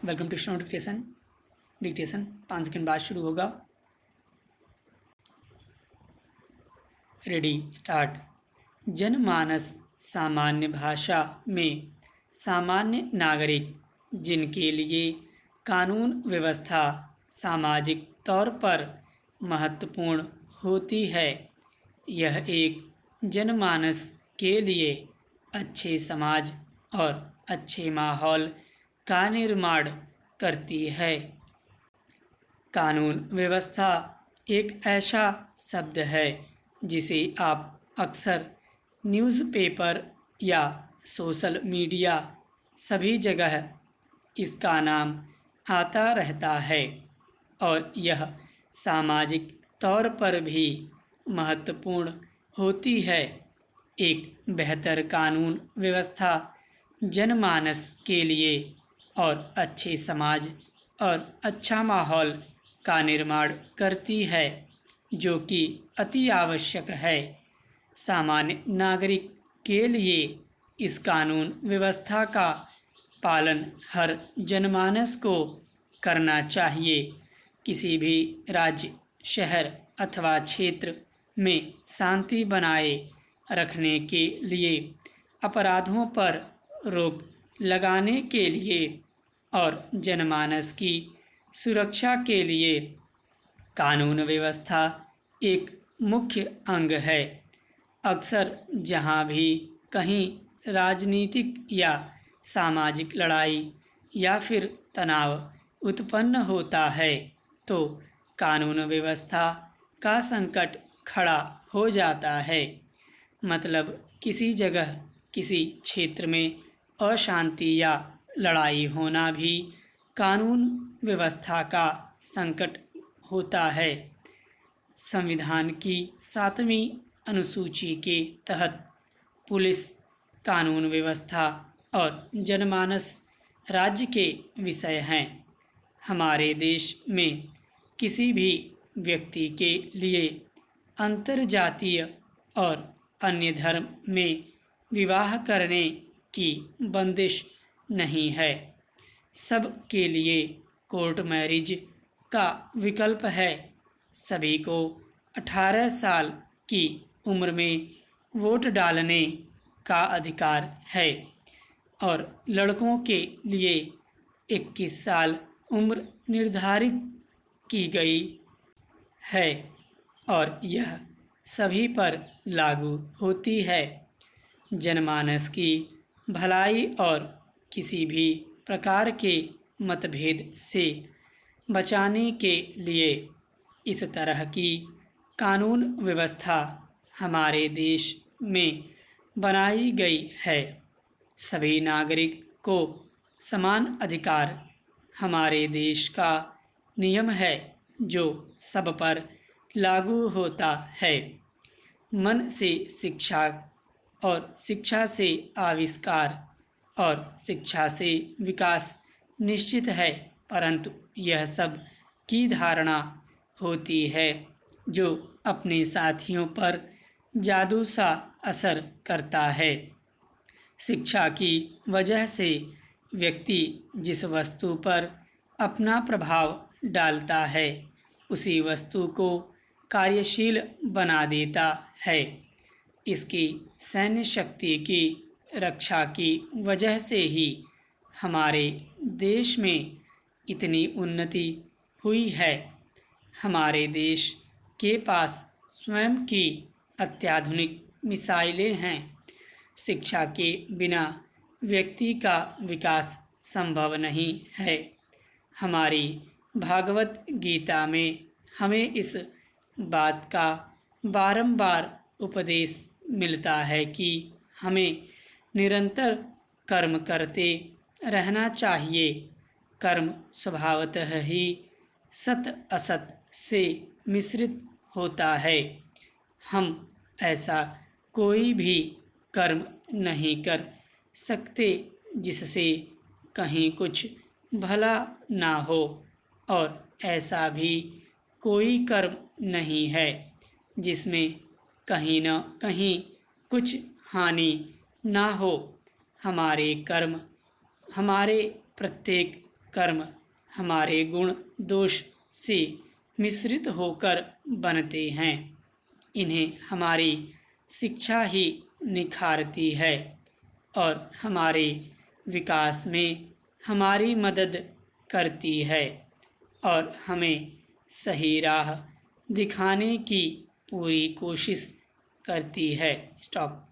Welcome to student dictation 5 second बाद शुरू होगा। Ready start. जनमानस सामान्य भाषा में सामान्य नागरिक, जिनके लिए कानून व्यवस्था सामाजिक तौर पर महत्वपूर्ण होती है। यह एक जनमानस के लिए अच्छे समाज और अच्छे माहौल का निर्माण करती है। कानून व्यवस्था एक ऐसा शब्द है जिसे आप अक्सर न्यूज़पेपर या सोशल मीडिया सभी जगह इसका नाम आता रहता है और यह सामाजिक तौर पर भी महत्वपूर्ण होती है। एक बेहतर कानून व्यवस्था जनमानस के लिए और अच्छे समाज और अच्छा माहौल का निर्माण करती है, जो कि अति आवश्यक है। सामान्य नागरिक के लिए इस कानून व्यवस्था का पालन हर जनमानस को करना चाहिए। किसी भी राज्य, शहर अथवा क्षेत्र में शांति बनाए रखने के लिए, अपराधों पर रोक लगाने के लिए और जनमानस की सुरक्षा के लिए कानून व्यवस्था एक मुख्य अंग है। अक्सर जहाँ भी कहीं राजनीतिक या सामाजिक लड़ाई या फिर तनाव उत्पन्न होता है, तो कानून व्यवस्था का संकट खड़ा हो जाता है। मतलब किसी जगह, किसी क्षेत्र में अशांति या लड़ाई होना भी कानून व्यवस्था का संकट होता है। संविधान की 7वीं अनुसूची के तहत पुलिस, कानून व्यवस्था और जनमानस राज्य के विषय हैं। हमारे देश में किसी भी व्यक्ति के लिए अंतर्जातीय और अन्य धर्म में विवाह करने की बंदिश नहीं है। सब के लिए कोर्ट मैरिज का विकल्प है। सभी को 18 साल की उम्र में वोट डालने का अधिकार है और लड़कों के लिए 21 साल उम्र निर्धारित की गई है और यह सभी पर लागू होती है। जनमानस की भलाई और किसी भी प्रकार के मतभेद से बचाने के लिए इस तरह की कानून व्यवस्था हमारे देश में बनाई गई है। सभी नागरिक को समान अधिकार हमारे देश का नियम है, जो सब पर लागू होता है। मन से शिक्षा और शिक्षा से आविष्कार और शिक्षा से विकास निश्चित है, परंतु यह सब की धारणा होती है जो अपने साथियों पर जादू सा असर करता है। शिक्षा की वजह से व्यक्ति जिस वस्तु पर अपना प्रभाव डालता है, उसी वस्तु को कार्यशील बना देता है। इसकी सैन्य शक्ति की रक्षा की वजह से ही हमारे देश में इतनी उन्नति हुई है। हमारे देश के पास स्वयं की अत्याधुनिक मिसाइलें हैं। शिक्षा के बिना व्यक्ति का विकास संभव नहीं है। हमारी भागवत गीता में हमें इस बात का बारंबार उपदेश मिलता है कि हमें निरंतर कर्म करते रहना चाहिए। कर्म स्वभावतः ही सत असत से मिश्रित होता है। हम ऐसा कोई भी कर्म नहीं कर सकते जिससे कहीं कुछ भला ना हो, और ऐसा भी कोई कर्म नहीं है जिसमें कहीं न कहीं कुछ हानि ना हो। हमारे कर्म हमारे प्रत्येक कर्म हमारे गुण दोष से मिश्रित होकर बनते हैं। इन्हें हमारी शिक्षा ही निखारती है और हमारे विकास में हमारी मदद करती है और हमें सही राह दिखाने की पूरी कोशिश करती है। स्टॉप।